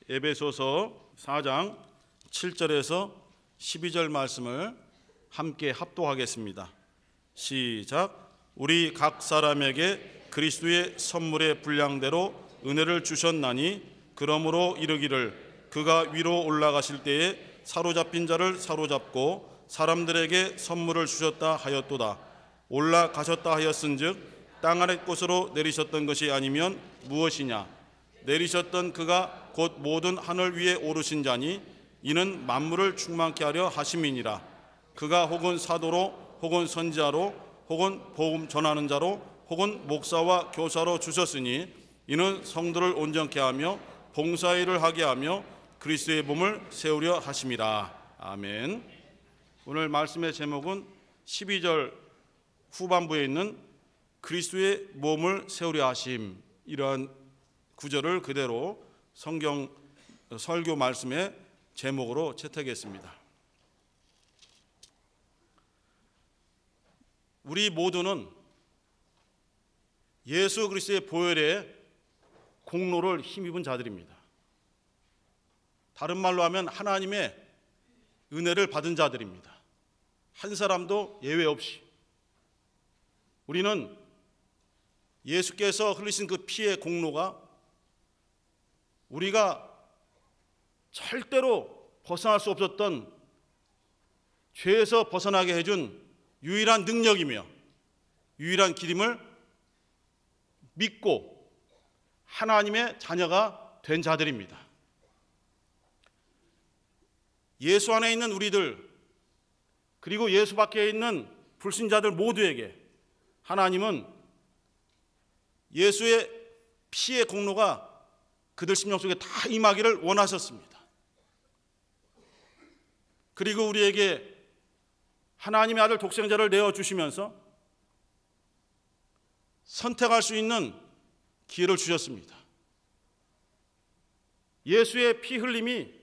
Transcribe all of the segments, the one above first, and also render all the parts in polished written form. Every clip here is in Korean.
에베소서 4장 7절에서 12절 말씀을 함께 합독하겠습니다. 시작. 우리 각 사람에게 그리스도의 선물의 분량대로 은혜를 주셨나니 그러므로 이르기를 그가 위로 올라가실 때에 사로잡힌 자를 사로잡고 사람들에게 선물을 주셨다 하였도다. 올라가셨다 하였은즉 땅 아래 곳으로 내리셨던 것이 아니면 무엇이냐? 내리셨던 그가 곧 모든 하늘 위에 오르신 자니 이는 만물을 충만케 하려 하심이니라. 그가 혹은 사도로 혹은 선지자로 혹은 복음 전하는 자로 혹은 목사와 교사로 주셨으니 이는 성도를 온전케 하며 봉사일을 하게 하며 그리스도의 몸을 세우려 하심이라. 아멘. 오늘 말씀의 제목은 12절 후반부에 있는 그리스도의 몸을 세우려 하심, 이러한 구절을 그대로 성경 설교 말씀의 제목으로 채택했습니다. 우리 모두는 예수 그리스도의 보혈의 공로를 힘입은 자들입니다. 다른 말로 하면 하나님의 은혜를 받은 자들입니다. 한 사람도 예외 없이. 우리는 예수께서 흘리신 그 피의 공로가 우리가 절대로 벗어날 수 없었던 죄에서 벗어나게 해준 유일한 능력이며 유일한 길임을 믿고 하나님의 자녀가 된 자들입니다. 예수 안에 있는 우리들, 그리고 예수 밖에 있는 불신자들 모두에게 하나님은 예수의 피의 공로가 그들 심령 속에 다 임하기를 원하셨습니다. 그리고 우리에게 하나님의 아들 독생자를 내어주시면서 선택할 수 있는 기회를 주셨습니다. 예수의 피 흘림이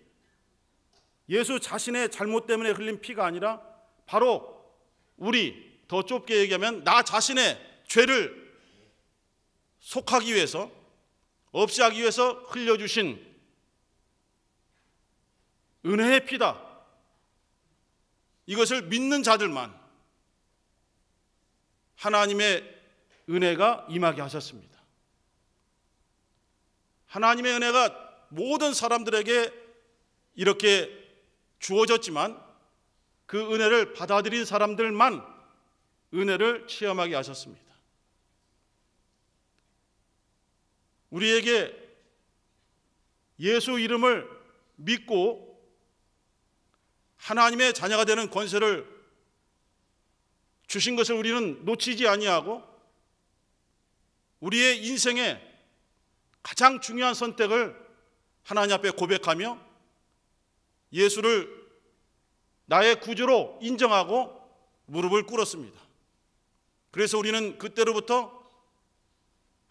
예수 자신의 잘못 때문에 흘린 피가 아니라 바로 우리, 더 좁게 얘기하면 나 자신의 죄를 속하기 위해서, 없이 하기 위해서 흘려주신 은혜의 피다. 이것을 믿는 자들만 하나님의 은혜가 임하게 하셨습니다. 하나님의 은혜가 모든 사람들에게 이렇게 주어졌지만 그 은혜를 받아들인 사람들만 은혜를 체험하게 하셨습니다. 우리에게 예수 이름을 믿고 하나님의 자녀가 되는 권세를 주신 것을 우리는 놓치지 아니하고 우리의 인생의 가장 중요한 선택을 하나님 앞에 고백하며 예수를 나의 구주로 인정하고 무릎을 꿇었습니다. 그래서 우리는 그때로부터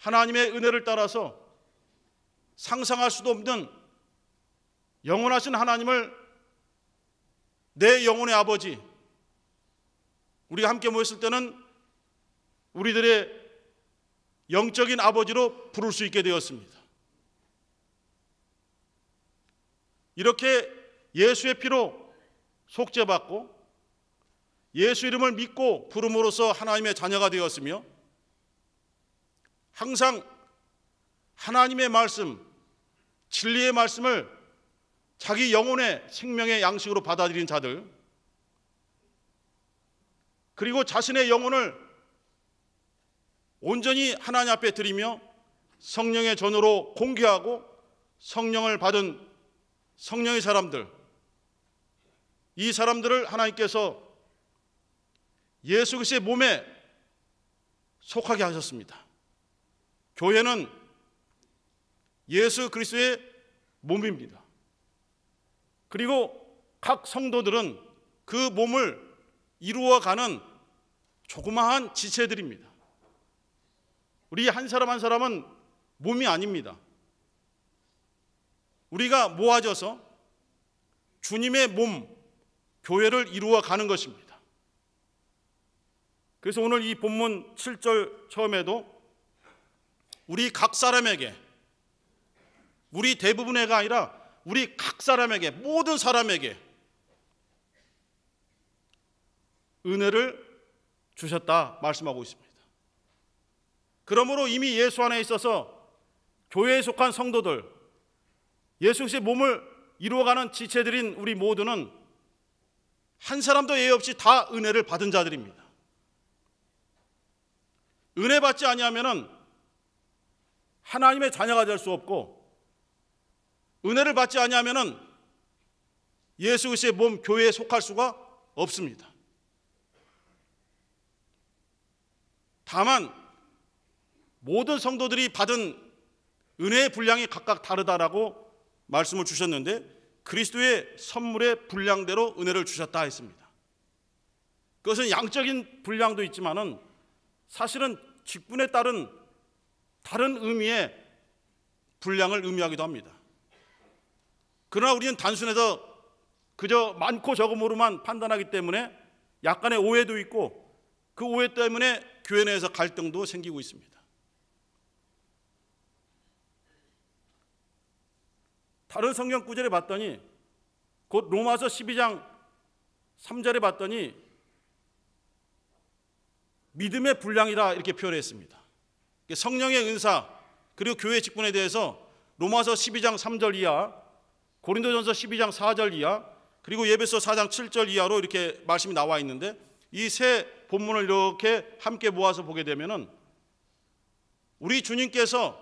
하나님의 은혜를 따라서 상상할 수도 없는 영원하신 하나님을 내 영혼의 아버지, 우리가 함께 모였을 때는 우리들의 영적인 아버지로 부를 수 있게 되었습니다. 이렇게 예수의 피로 속죄받고 예수 이름을 믿고 부름으로써 하나님의 자녀가 되었으며 항상 하나님의 말씀, 진리의 말씀을 자기 영혼의 생명의 양식으로 받아들인 자들, 그리고 자신의 영혼을 온전히 하나님 앞에 드리며 성령의 전으로 공개하고 성령을 받은 성령의 사람들, 이 사람들을 하나님께서 예수 그리스도의 몸에 속하게 하셨습니다. 교회는 예수 그리스도의 몸입니다. 그리고 각 성도들은 그 몸을 이루어가는 조그마한 지체들입니다. 우리 한 사람 한 사람은 몸이 아닙니다. 우리가 모아져서 주님의 몸, 교회를 이루어가는 것입니다. 그래서 오늘 이 본문 7절 처음에도 우리 각 사람에게, 우리 대부분에가 아니라 우리 각 사람에게, 모든 사람에게 은혜를 주셨다 말씀하고 있습니다. 그러므로 이미 예수 안에 있어서 교회에 속한 성도들, 예수 그리스도의 몸을 이루어가는 지체들인 우리 모두는 한 사람도 예외 없이 다 은혜를 받은 자들입니다. 은혜 받지 아니하면은 하나님의 자녀가 될 수 없고, 은혜를 받지 아니하면은 예수 그리스도의 몸 교회에 속할 수가 없습니다. 다만 모든 성도들이 받은 은혜의 분량이 각각 다르다라고 말씀을 주셨는데, 그리스도의 선물의 분량대로 은혜를 주셨다 했습니다. 그것은 양적인 분량도 있지만은 사실은 직분에 따른 다른 의미의 분량을 의미하기도 합니다. 그러나 우리는 단순해서 그저 많고 적음으로만 판단하기 때문에 약간의 오해도 있고, 그 오해 때문에 교회 내에서 갈등도 생기고 있습니다. 다른 성경 구절에 봤더니, 곧 로마서 12장 3절에 봤더니 믿음의 분량이다 이렇게 표현했습니다. 성령의 은사 그리고 교회 직분에 대해서 로마서 12장 3절 이하, 고린도전서 12장 4절 이하, 그리고 예배서 4장 7절 이하로 이렇게 말씀이 나와 있는데, 이 세 본문을 이렇게 함께 모아서 보게 되면은 우리 주님께서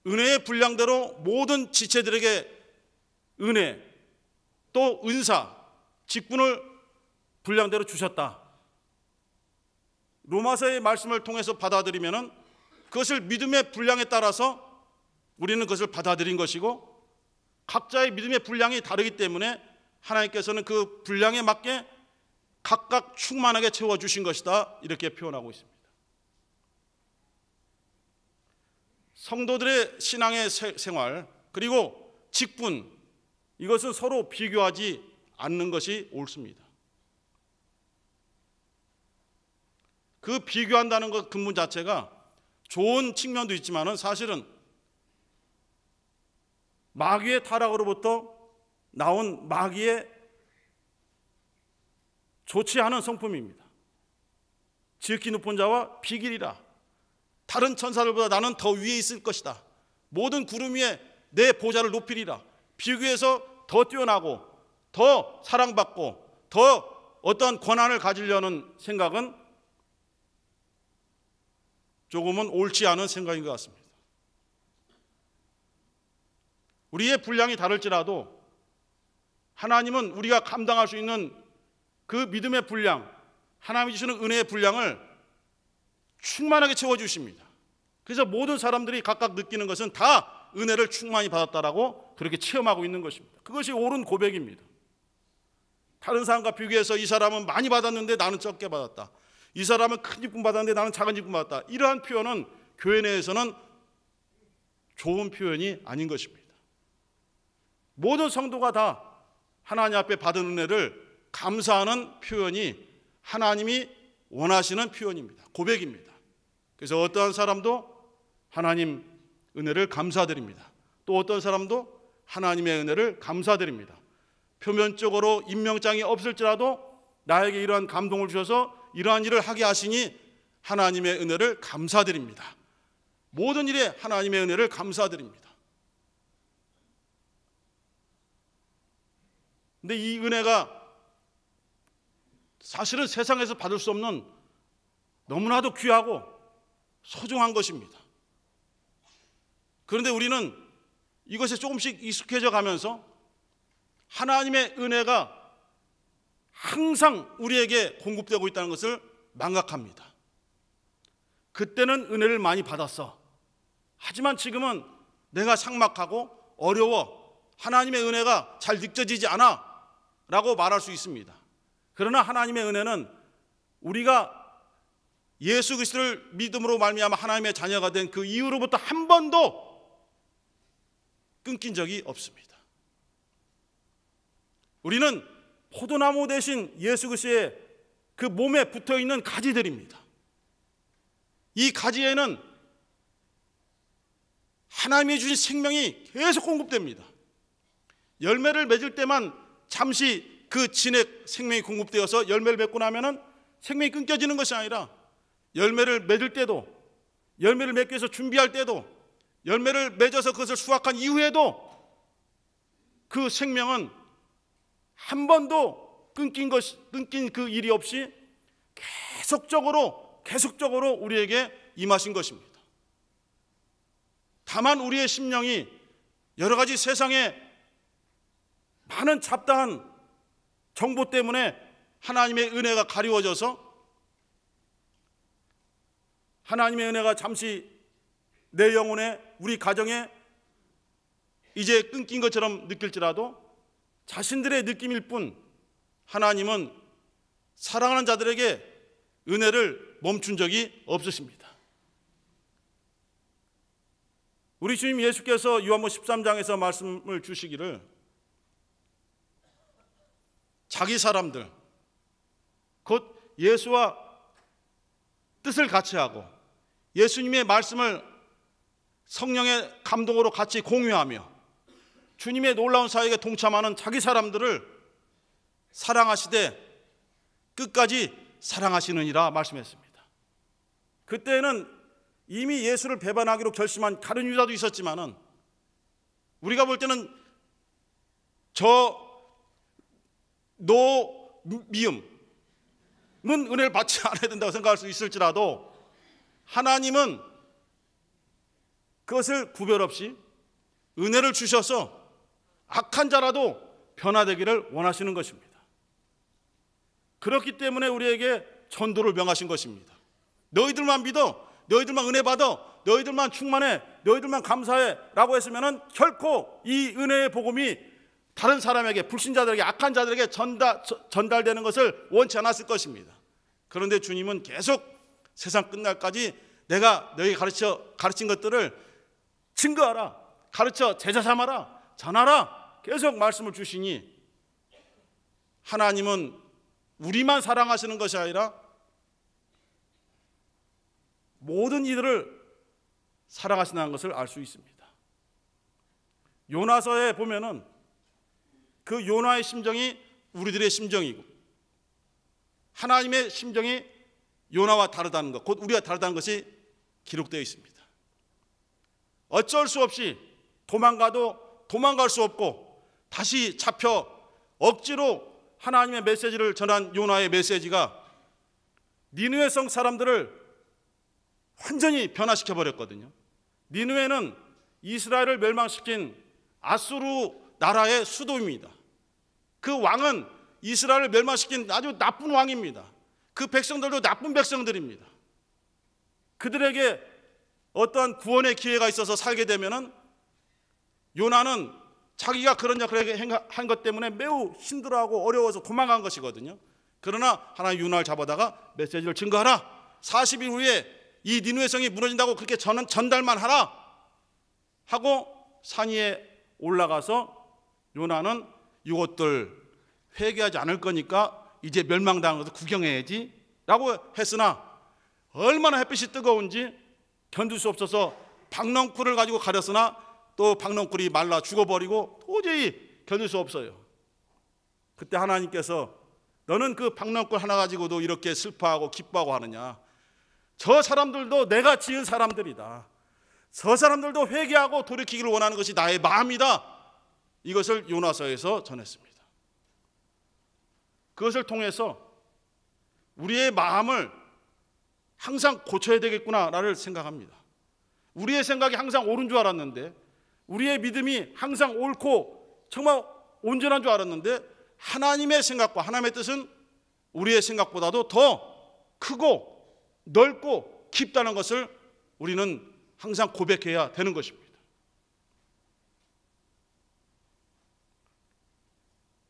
은혜의 분량대로 모든 지체들에게 은혜 또 은사, 직분을 분량대로 주셨다. 로마서의 말씀을 통해서 받아들이면은 그것을 믿음의 분량에 따라서 우리는 그것을 받아들인 것이고, 각자의 믿음의 분량이 다르기 때문에 하나님께서는 그 분량에 맞게 각각 충만하게 채워주신 것이다 이렇게 표현하고 있습니다. 성도들의 신앙의 생활 그리고 직분, 이것은 서로 비교하지 않는 것이 옳습니다. 그 비교한다는 것 근본 자체가 좋은 측면도 있지만은 사실은 마귀의 타락으로부터 나온 마귀의 좋지 않은 성품입니다. 지극히 높은 자와 비길이라. 다른 천사들보다 나는 더 위에 있을 것이다. 모든 구름 위에 내 보좌를 높이리라. 비교해서 더 뛰어나고 더 사랑받고 더 어떤 권한을 가지려는 생각은 조금은 옳지 않은 생각인 것 같습니다. 우리의 분량이 다를지라도 하나님은 우리가 감당할 수 있는 그 믿음의 분량, 하나님이 주시는 은혜의 분량을 충만하게 채워주십니다. 그래서 모든 사람들이 각각 느끼는 것은 다 은혜를 충만히 받았다라고 그렇게 체험하고 있는 것입니다. 그것이 옳은 고백입니다. 다른 사람과 비교해서 이 사람은 많이 받았는데 나는 적게 받았다, 이 사람은 큰 직분 받았는데 나는 작은 직분 받았다, 이러한 표현은 교회 내에서는 좋은 표현이 아닌 것입니다. 모든 성도가 다 하나님 앞에 받은 은혜를 감사하는 표현이 하나님이 원하시는 표현입니다. 고백입니다. 그래서 어떠한 사람도 하나님 은혜를 감사드립니다. 또 어떤 사람도 하나님의 은혜를 감사드립니다. 표면적으로 임명장이 없을지라도 나에게 이러한 감동을 주셔서 이러한 일을 하게 하시니 하나님의 은혜를 감사드립니다. 모든 일에 하나님의 은혜를 감사드립니다. 근데 이 은혜가 사실은 세상에서 받을 수 없는 너무나도 귀하고 소중한 것입니다. 그런데 우리는 이것에 조금씩 익숙해져 가면서 하나님의 은혜가 항상 우리에게 공급되고 있다는 것을 망각합니다. 그때는 은혜를 많이 받았어. 하지만 지금은 내가 삭막하고 어려워, 하나님의 은혜가 잘 느껴지지 않아 라고 말할 수 있습니다. 그러나 하나님의 은혜는 우리가 예수 그리스도를 믿음으로 말미암아 하나님의 자녀가 된 그 이후로부터 한 번도 끊긴 적이 없습니다. 우리는 포도나무 대신 예수 그리스도의 그 몸에 붙어있는 가지들입니다. 이 가지에는 하나님이 주신 생명이 계속 공급됩니다. 열매를 맺을 때만 잠시 그 진액 생명이 공급되어서 열매를 맺고 나면은 생명이 끊겨지는 것이 아니라 열매를 맺을 때도, 열매를 맺기 위해서 준비할 때도, 열매를 맺어서 그것을 수확한 이후에도 그 생명은 한 번도 끊긴 그 일이 없이 계속적으로 우리에게 임하신 것입니다. 다만 우리의 심령이 여러 가지 세상의 많은 잡다한 정보 때문에 하나님의 은혜가 가리워져서 하나님의 은혜가 잠시 내 영혼에, 우리 가정에 이제 끊긴 것처럼 느낄지라도 자신들의 느낌일 뿐 하나님은 사랑하는 자들에게 은혜를 멈춘 적이 없으십니다. 우리 주님 예수께서 요한복음 13장에서 말씀을 주시기를 자기 사람들, 곧 예수와 뜻을 같이 하고 예수님의 말씀을 성령의 감동으로 같이 공유하며 주님의 놀라운 사역에 동참하는 자기 사람들을 사랑하시되 끝까지 사랑하시느니라 말씀했습니다. 그때는 이미 예수를 배반하기로 결심한 다른 유다도 있었지만은 우리가 볼 때는 미음은 은혜를 받지 않아야 된다고 생각할 수 있을지라도 하나님은 그것을 구별 없이 은혜를 주셔서 악한 자라도 변화되기를 원하시는 것입니다. 그렇기 때문에 우리에게 전도를 명하신 것입니다. 너희들만 믿어, 너희들만 은혜 받아, 너희들만 충만해, 너희들만 감사해 라고 했으면 결코 이 은혜의 복음이 다른 사람에게, 불신자들에게, 악한 자들에게 전달되는 것을 원치 않았을 것입니다. 그런데 주님은 계속 세상 끝날까지 내가 너희에게 가르친 것들을 증거하라, 가르쳐 제자 삼아라, 전하라 계속 말씀을 주시니 하나님은 우리만 사랑하시는 것이 아니라 모든 이들을 사랑하신다는 것을 알 수 있습니다. 요나서에 보면은 그 요나의 심정이 우리들의 심정이고 하나님의 심정이 요나와 다르다는 것, 곧 우리가 다르다는 것이 기록되어 있습니다. 어쩔 수 없이 도망가도 도망갈 수 없고 다시 잡혀 억지로 하나님의 메시지를 전한 요나의 메시지가 니느웨 성 사람들을 완전히 변화시켜 버렸거든요. 니느웨는 이스라엘을 멸망시킨 아수르 나라의 수도입니다. 그 왕은 이스라엘을 멸망시킨 아주 나쁜 왕입니다. 그 백성들도 나쁜 백성들입니다. 그들에게 어떠한 구원의 기회가 있어서 살게 되면은 요나는 자기가 그런 역할을 한 것 때문에 매우 힘들어하고 어려워서 도망간 것이거든요. 그러나 하나님 요나를 잡아다가 메시지를 증거하라. 40일 후에 이 니느웨 성이 무너진다고 그렇게 전달만 하라 하고 산 위에 올라가서 요나는 이것들 회개하지 않을 거니까 이제 멸망당한 것을 구경해야지 라고 했으나 얼마나 햇빛이 뜨거운지 견딜 수 없어서 박넝쿨을 가지고 가렸으나 또 박넝쿨이 말라 죽어버리고 도저히 견딜 수 없어요. 그때 하나님께서 너는 그 박넝쿨 하나 가지고도 이렇게 슬퍼하고 기뻐하고 하느냐. 저 사람들도 내가 지은 사람들이다. 저 사람들도 회개하고 돌이키기를 원하는 것이 나의 마음이다. 이것을 요나서에서 전했습니다. 그것을 통해서 우리의 마음을 항상 고쳐야 되겠구나를 생각합니다. 우리의 생각이 항상 옳은 줄 알았는데, 우리의 믿음이 항상 옳고 정말 온전한 줄 알았는데, 하나님의 생각과 하나님의 뜻은 우리의 생각보다도 더 크고 넓고 깊다는 것을 우리는 항상 고백해야 되는 것입니다.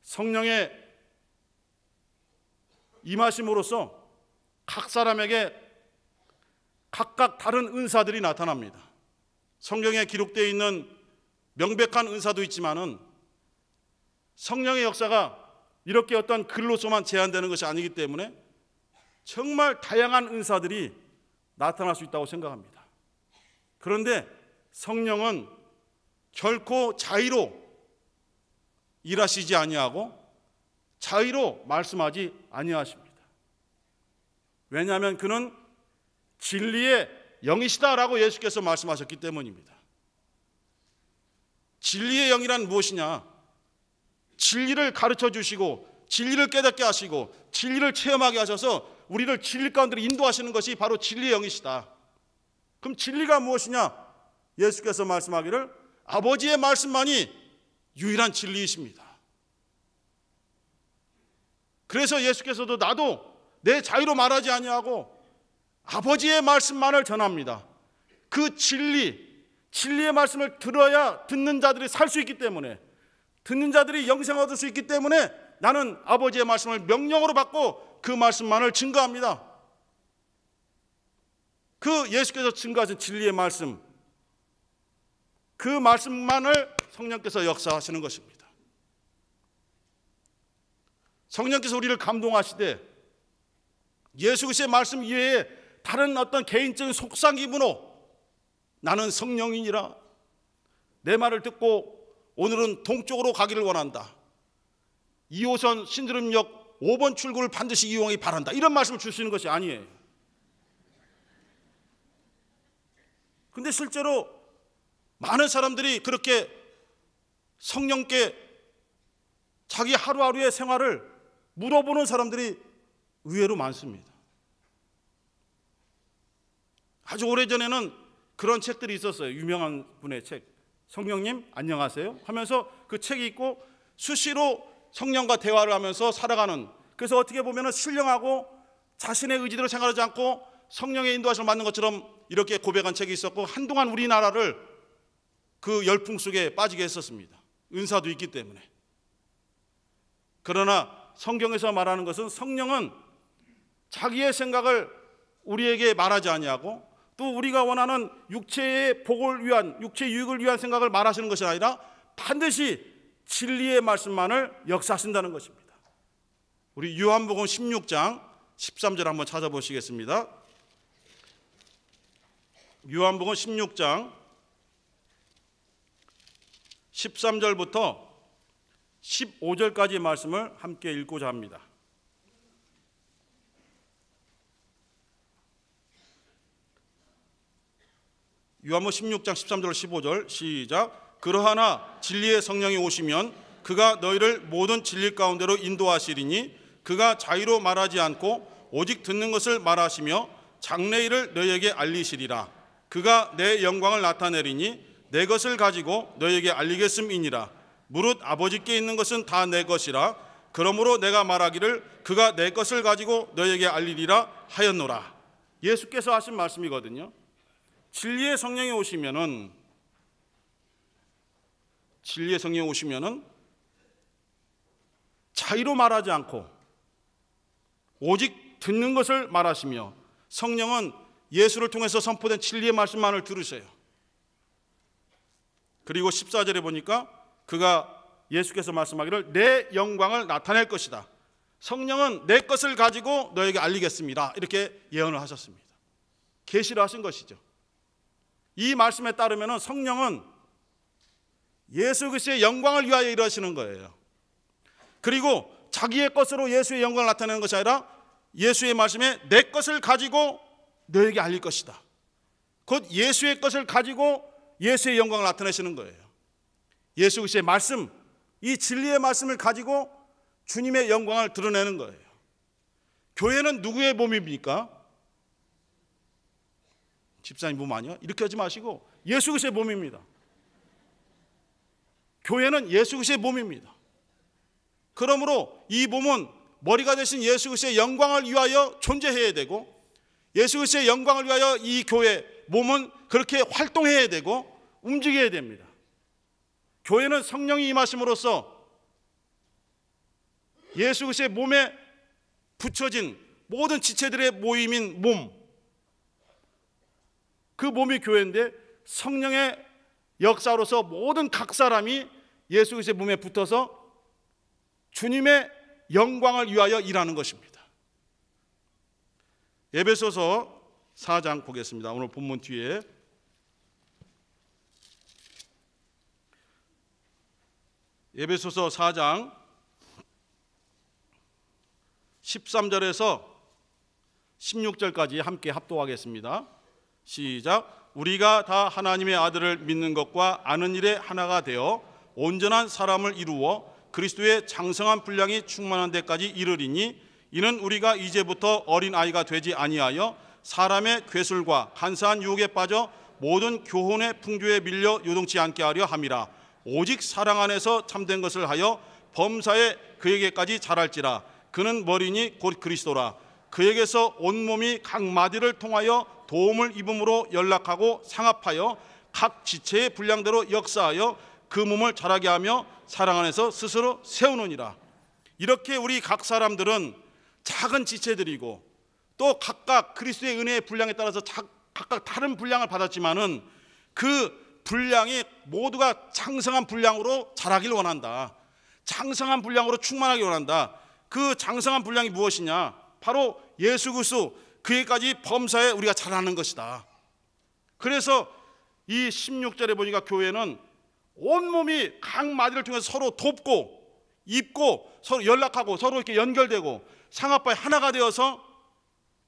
성령의 임하심으로써 각 사람에게 각각 다른 은사들이 나타납니다. 성경에 기록되어 있는 명백한 은사도 있지만은 성령의 역사가 이렇게 어떤 글로서만 제한되는 것이 아니기 때문에 정말 다양한 은사들이 나타날 수 있다고 생각합니다. 그런데 성령은 결코 자의로 일하시지 아니하고 자의로 말씀하지 아니하십니다. 왜냐하면 그는 진리의 영이시다라고 예수께서 말씀하셨기 때문입니다. 진리의 영이란 무엇이냐? 진리를 가르쳐 주시고 진리를 깨닫게 하시고 진리를 체험하게 하셔서 우리를 진리 가운데로 인도하시는 것이 바로 진리의 영이시다. 그럼 진리가 무엇이냐? 예수께서 말씀하기를 아버지의 말씀만이 유일한 진리이십니다. 그래서 예수께서도 나도 내 자유로 말하지 아니하고 아버지의 말씀만을 전합니다. 그 진리의 말씀을 들어야 듣는 자들이 살 수 있기 때문에, 듣는 자들이 영생을 얻을 수 있기 때문에 나는 아버지의 말씀을 명령으로 받고 그 말씀만을 증거합니다. 그 예수께서 증거하신 진리의 말씀, 그 말씀만을 성령께서 역사하시는 것입니다. 성령께서 우리를 감동하시되 예수 그리스도의 말씀 이외에 다른 어떤 개인적인 속상 기분으로 나는 성령이니라, 내 말을 듣고 오늘은 동쪽으로 가기를 원한다, 2호선 신드름역 5번 출구를 반드시 이용하기 바란다, 이런 말씀을 주시는 것이 아니에요. 근데 실제로 많은 사람들이 그렇게 성령께 자기 하루하루의 생활을 물어보는 사람들이 의외로 많습니다. 아주 오래전에는 그런 책들이 있었어요. 유명한 분의 책, 성령님 안녕하세요 하면서 그 책이 있고 수시로 성령과 대화를 하면서 살아가는, 그래서 어떻게 보면 신령하고 자신의 의지대로 생활하지 않고 성령의 인도하심을 받는 것처럼 이렇게 고백한 책이 있었고, 한동안 우리나라를 그 열풍 속에 빠지게 했었습니다. 은사도 있기 때문에. 그러나 성경에서 말하는 것은 성령은 자기의 생각을 우리에게 말하지 아니하고 또 우리가 원하는 육체의 복을 위한, 육체의 유익을 위한 생각을 말하시는 것이 아니라 반드시 진리의 말씀만을 역사하신다는 것입니다. 우리 요한복음 16장 13절 한번 찾아보시겠습니다. 요한복음 16장 13절부터 15절까지의 말씀을 함께 읽고자 합니다. 요한복음 16장 13절 15절 시작. 그러하나 진리의 성령이 오시면 그가 너희를 모든 진리 가운데로 인도하시리니 그가 자의로 말하지 않고 오직 듣는 것을 말하시며 장래일을 너희에게 알리시리라. 그가 내 영광을 나타내리니 내 것을 가지고 너희에게 알리겠음이니라. 무릇 아버지께 있는 것은 다 내 것이라. 그러므로 내가 말하기를 그가 내 것을 가지고 너희에게 알리리라 하였노라. 예수께서 하신 말씀이거든요. 진리의 성령이 오시면은 자의로 말하지 않고 오직 듣는 것을 말하시며, 성령은 예수를 통해서 선포된 진리의 말씀만을 들으세요. 그리고 14절에 보니까 예수께서 말씀하기를 내 영광을 나타낼 것이다. 성령은 내 것을 가지고 너에게 알리겠습니다, 이렇게 예언을 하셨습니다. 계시를 하신 것이죠. 이 말씀에 따르면 성령은 예수 그리스도의 영광을 위하여 일하시는 거예요. 그리고 자기의 것으로 예수의 영광을 나타내는 것이 아니라 예수의 말씀에 내 것을 가지고 너에게 알릴 것이다. 곧 예수의 것을 가지고 예수의 영광을 나타내시는 거예요. 예수 그리스도의 말씀, 이 진리의 말씀을 가지고 주님의 영광을 드러내는 거예요. 교회는 누구의 몸입니까? 집사님 몸 아니야? 이렇게 하지 마시고 예수 그리스도의 몸입니다. 교회는 예수 그리스도의 몸입니다. 그러므로 이 몸은 머리가 되신 예수 그리스도의 영광을 위하여 존재해야 되고, 예수 그리스도의 영광을 위하여 이 교회 몸은 그렇게 활동해야 되고 움직여야 됩니다. 교회는 성령이 임하심으로써 예수 그리스도의 몸에 붙여진 모든 지체들의 모임인 몸, 그 몸이 교회인데 성령의 역사로서 모든 각 사람이 예수 그리스도의 몸에 붙어서 주님의 영광을 위하여 일하는 것입니다. 에베소서 4장 보겠습니다. 오늘 본문 뒤에 에베소서 4장 13절에서 16절까지 함께 합독하겠습니다. 시작. 우리가 다 하나님의 아들을 믿는 것과 아는 일에 하나가 되어 온전한 사람을 이루어 그리스도의 장성한 분량이 충만한 데까지 이르리니, 이는 우리가 이제부터 어린아이가 되지 아니하여 사람의 괴술과 간사한 유혹에 빠져 모든 교훈의 풍조에 밀려 요동치 않게 하려 함이라. 오직 사랑 안에서 참된 것을 하여 범사에 그에게까지 자랄지라. 그는 머리니 곧 그리스도라. 그에게서 온몸이 각 마디를 통하여 도움을 입음으로 연락하고 상합하여 각 지체의 분량대로 역사하여 그 몸을 자라게 하며 사랑 안에서 스스로 세우느니라. 이렇게 우리 각 사람들은 작은 지체들이고 또 각각 그리스도의 은혜의 분량에 따라서 각각 다른 분량을 받았지만은 그 분량이 모두가 장성한 분량으로 자라길 원한다. 장성한 분량으로 충만하길 원한다. 그 장성한 분량이 무엇이냐? 바로 예수 그리스도 그에까지 범사에 우리가 자라는 것이다. 그래서 이 16절에 보니까 교회는 온몸이 각 마디를 통해서 서로 돕고 입고 서로 연락하고 서로 이렇게 연결되고 상합하여 하나가 되어서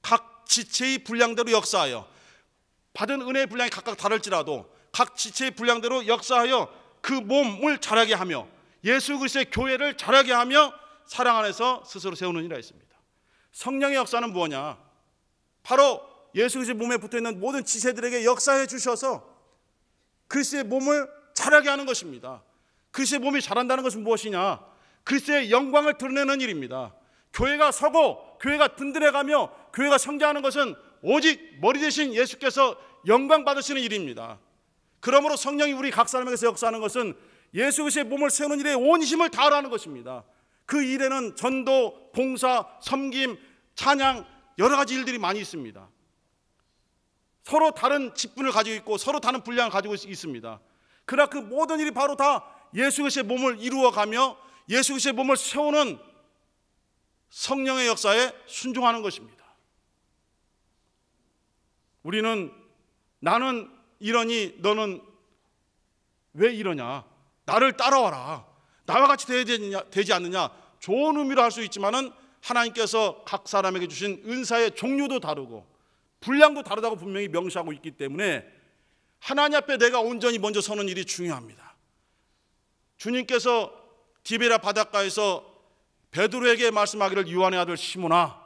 각 지체의 분량대로 역사하여, 받은 은혜의 분량이 각각 다를지라도 각 지체의 분량대로 역사하여 그 몸을 자라게 하며 예수 그리스도의 교회를 자라게 하며 사랑 안에서 스스로 세우는 이라 했습니다. 성령의 역사는 뭐냐? 바로 예수 그리스도의 몸에 붙어있는 모든 지체들에게 역사해 주셔서 그리스도의 몸을 자라게 하는 것입니다. 그리스도의 몸이 자란다는 것은 무엇이냐? 그리스도의 영광을 드러내는 일입니다. 교회가 서고 교회가 든든해가며 교회가 성장하는 것은 오직 머리 대신 예수께서 영광 받으시는 일입니다. 그러므로 성령이 우리 각 사람에게서 역사하는 것은 예수 그리스도의 몸을 세우는 일에 온 힘을 다하라는 것입니다. 그 일에는 전도, 봉사, 섬김, 찬양, 여러 가지 일들이 많이 있습니다. 서로 다른 직분을 가지고 있고 서로 다른 분량을 가지고 있습니다. 그러나 그 모든 일이 바로 다 예수 그리스도의 몸을 이루어가며 예수 그리스도의 몸을 세우는 성령의 역사에 순종하는 것입니다. 우리는 나는 이러니 너는 왜 이러냐? 나를 따라와라. 나와 같이 되지 않느냐? 좋은 의미로 할 수 있지만은 하나님께서 각 사람에게 주신 은사의 종류도 다르고 분량도 다르다고 분명히 명시하고 있기 때문에 하나님 앞에 내가 온전히 먼저 서는 일이 중요합니다. 주님께서 디베랴 바닷가에서 베드로에게 말씀하기를 요한의 아들 시몬아,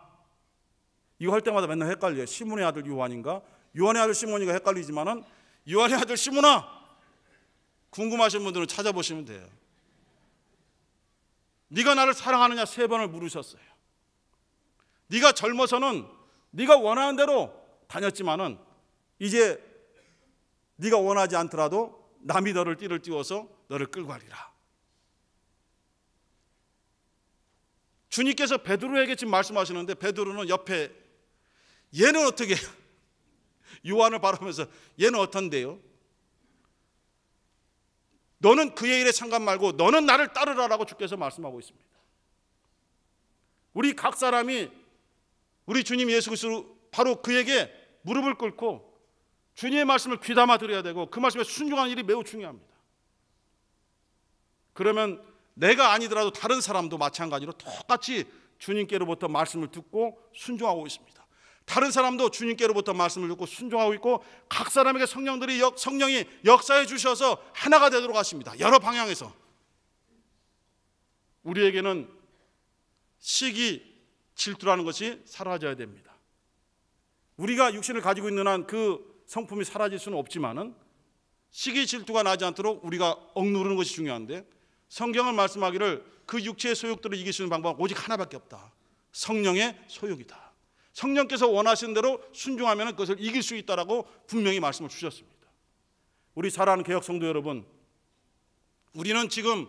이거 할 때마다 맨날 헷갈려요. 시몬의 아들 요한인가 요한의 아들 시몬인가 헷갈리지만은 요한의 아들 시몬아, 궁금하신 분들은 찾아보시면 돼요. 네가 나를 사랑하느냐 3번을 물으셨어요. 네가 젊어서는 네가 원하는 대로 다녔지만은 이제 네가 원하지 않더라도 남이 너를 띠를 띄워서 너를 끌고 가리라. 주님께서 베드로에게 지금 말씀하시는데 베드로는 옆에 얘는 어떻게 요한을 바라보면서 얘는 어떤데요? 너는 그의 일에 상관 말고 너는 나를 따르라라고 주께서 말씀하고 있습니다. 우리 각 사람이 우리 주님 예수 그리스도 바로 그에게 무릎을 꿇고 주님의 말씀을 귀담아 들어야 되고 그 말씀에 순종하는 일이 매우 중요합니다. 그러면 내가 아니더라도 다른 사람도 마찬가지로 똑같이 주님께로부터 말씀을 듣고 순종하고 있습니다. 다른 사람도 주님께로부터 말씀을 듣고 순종하고 있고 각 사람에게 성령이 역사해 주셔서 하나가 되도록 하십니다. 여러 방향에서. 우리에게는 시기, 질투라는 것이 사라져야 됩니다. 우리가 육신을 가지고 있는 한 그 성품이 사라질 수는 없지만은 시기, 질투가 나지 않도록 우리가 억누르는 것이 중요한데 성경은 말씀하기를 그 육체의 소욕들을 이길 수 있는 방법은 오직 하나밖에 없다. 성령의 소욕이다. 성령께서 원하시는 대로 순종하면 그것을 이길 수 있다라고 분명히 말씀을 주셨습니다. 우리 사랑하는 개혁 성도 여러분, 우리는 지금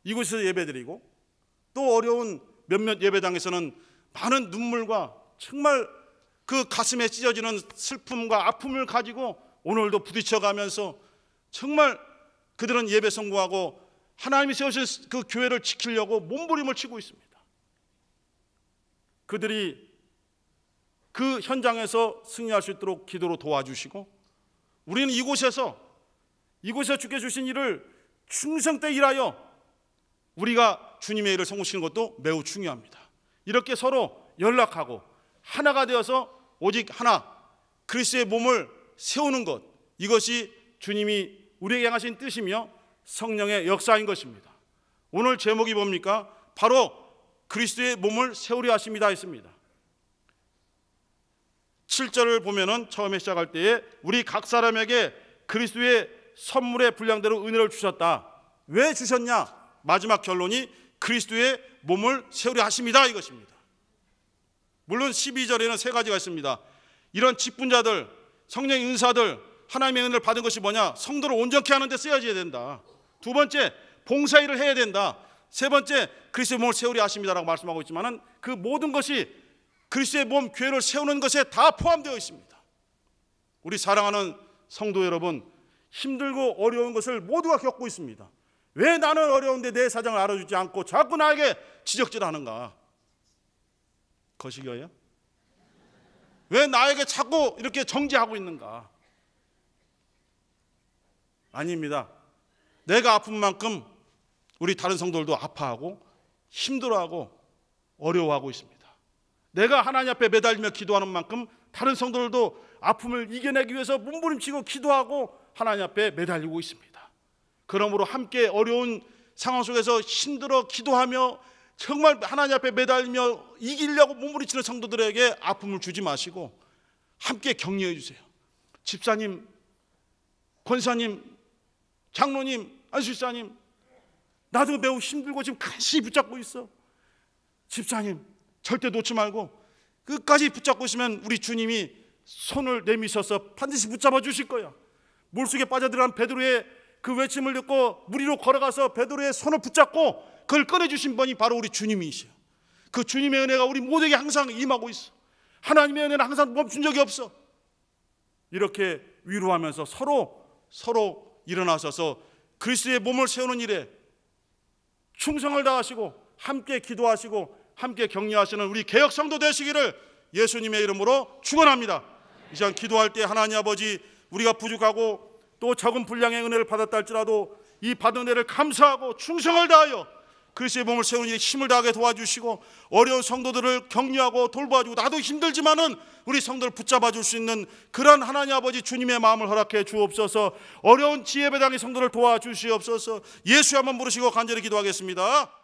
이곳에서 예배드리고 또 어려운 몇몇 예배당에서는 많은 눈물과 정말 그 가슴에 찢어지는 슬픔과 아픔을 가지고 오늘도 부딪혀가면서 정말 그들은 예배 성공하고 하나님이 세우신 그 교회를 지키려고 몸부림을 치고 있습니다. 그들이 그 현장에서 승리할 수 있도록 기도로 도와주시고 우리는 이곳에서 주께 주신 일을 충성되이 일하여 우리가 주님의 일을 성공시키는 것도 매우 중요합니다. 이렇게 서로 연락하고 하나가 되어서 오직 하나 그리스도의 몸을 세우는 것, 이것이 주님이 우리에게 향하신 뜻이며 성령의 역사인 것입니다. 오늘 제목이 뭡니까? 바로 그리스도의 몸을 세우려 하십니다 했습니다. 7절을 보면은 처음에 시작할 때에 우리 각 사람에게 그리스도의 선물의 분량대로 은혜를 주셨다. 왜 주셨냐? 마지막 결론이 그리스도의 몸을 세우려 하십니다 이것입니다. 물론 12절에는 세 가지가 있습니다. 이런 직분자들, 성령의 은사들, 하나님의 은혜를 받은 것이 뭐냐? 성도를 온전케 하는 데 쓰여져야 된다. 두 번째, 봉사일을 해야 된다. 세 번째, 그리스도의 몸을 세우려 하십니다라고 말씀하고 있지만은 그 모든 것이 그리스도의 몸, 교회를 세우는 것에 다 포함되어 있습니다. 우리 사랑하는 성도 여러분, 힘들고 어려운 것을 모두가 겪고 있습니다. 왜 나는 어려운데 내 사정을 알아주지 않고 자꾸 나에게 지적질하는가? 거시기예요? 왜 나에게 자꾸 이렇게 정죄하고 있는가? 아닙니다. 내가 아픈 만큼 우리 다른 성도들도 아파하고 힘들어하고 어려워하고 있습니다. 내가 하나님 앞에 매달리며 기도하는 만큼 다른 성도들도 아픔을 이겨내기 위해서 몸부림치고 기도하고 하나님 앞에 매달리고 있습니다. 그러므로 함께 어려운 상황 속에서 힘들어 기도하며 정말 하나님 앞에 매달리며 이기려고 몸부림치는 성도들에게 아픔을 주지 마시고 함께 격려해 주세요. 집사님, 권사님, 장로님, 안수사님, 나도 매우 힘들고 지금 간신히 붙잡고 있어. 집사님, 절대 놓지 말고 끝까지 붙잡고 있으면 우리 주님이 손을 내미셔서 반드시 붙잡아 주실 거야. 물속에 빠져들어간 베드로의 그 외침을 듣고 물 위로 걸어가서 베드로의 손을 붙잡고 그걸 꺼내주신 분이 바로 우리 주님이시요. 그 주님의 은혜가 우리 모두에게 항상 임하고 있어. 하나님의 은혜는 항상 멈춘 적이 없어. 이렇게 위로하면서 서로 일어나셔서 그리스도의 몸을 세우는 일에 충성을 다하시고 함께 기도하시고 함께 격려하시는 우리 개역 성도 되시기를 예수님의 이름으로 축원합니다. 이 시간 기도할 때 하나님 아버지, 우리가 부족하고 또 적은 분량의 은혜를 받았다 할지라도 이 받은 은혜를 감사하고 충성을 다하여 그리스도의 몸을 세우는 일에 힘을 다하게 도와주시고 어려운 성도들을 격려하고 돌봐주고 나도 힘들지만은 우리 성도를 붙잡아 줄 수 있는 그런 하나님 아버지 주님의 마음을 허락해 주옵소서. 어려운 지혜배당의 성도를 도와주시옵소서. 예수 한번 부르시고 간절히 기도하겠습니다.